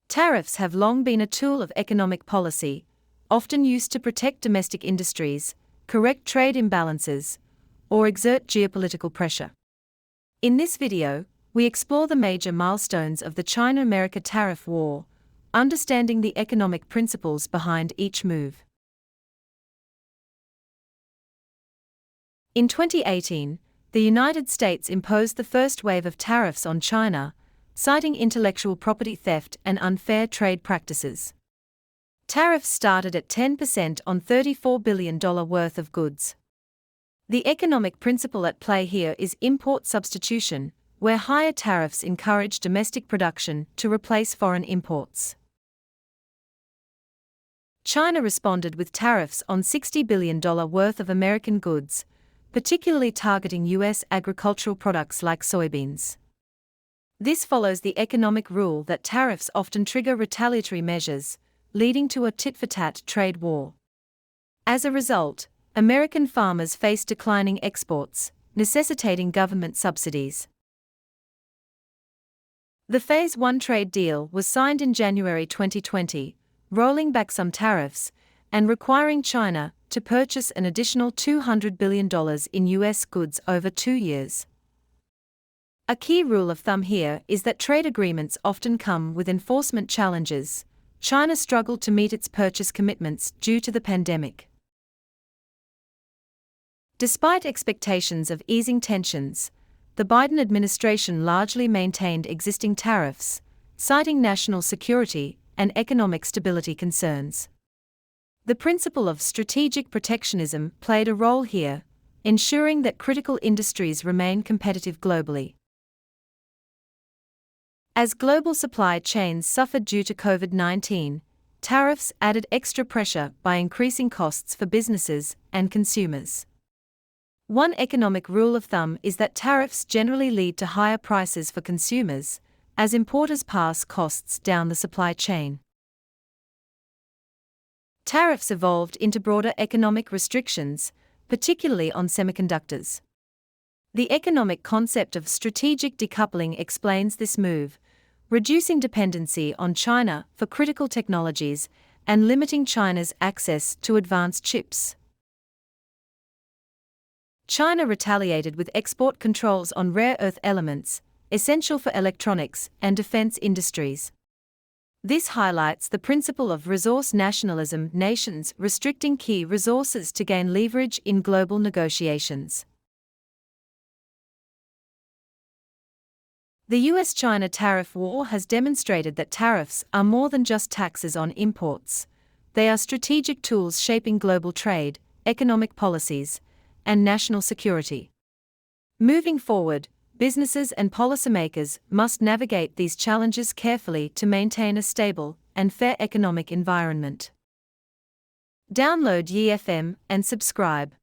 Tariffs have long been a tool of economic policy, often used to protect domestic industries, correct trade imbalances, or exert geopolitical pressure. In this video, we explore the major milestones of the China-America tariff war, understanding the economic principles behind each move. In 2018, the United States imposed the first wave of tariffs on China, citing intellectual property theft and unfair trade practices. Tariffs started at 10% on $34 billion worth of goods. The economic principle at play here is import substitution, where higher tariffs encourage domestic production to replace foreign imports. China responded with tariffs on $60 billion worth of American goods, particularly targeting U.S. agricultural products like soybeans. This follows the economic rule that tariffs often trigger retaliatory measures, leading to a tit-for-tat trade war. As a result, American farmers face declining exports, necessitating government subsidies. The Phase 1 trade deal was signed in January 2020, rolling back some tariffs and requiring China to purchase an additional $200 billion in U.S. goods over 2 years. A key rule of thumb here is that trade agreements often come with enforcement challenges. China struggled to meet its purchase commitments due to the pandemic. Despite expectations of easing tensions, the Biden administration largely maintained existing tariffs, citing national security and economic stability concerns. The principle of strategic protectionism played a role here, ensuring that critical industries remain competitive globally. As global supply chains suffered due to COVID-19, tariffs added extra pressure by increasing costs for businesses and consumers. One economic rule of thumb is that tariffs generally lead to higher prices for consumers, as importers pass costs down the supply chain. Tariffs evolved into broader economic restrictions, particularly on semiconductors. The economic concept of strategic decoupling explains this move, reducing dependency on China for critical technologies and limiting China's access to advanced chips. China retaliated with export controls on rare earth elements, essential for electronics and defense industries. This highlights the principle of resource nationalism, nations restricting key resources to gain leverage in global negotiations. The U.S. China tariff war has demonstrated that tariffs are more than just taxes on imports. They are strategic tools shaping global trade, economic policies, and national security. Moving forward, businesses and policymakers must navigate these challenges carefully to maintain a stable and fair economic environment. Download Ye FM and subscribe.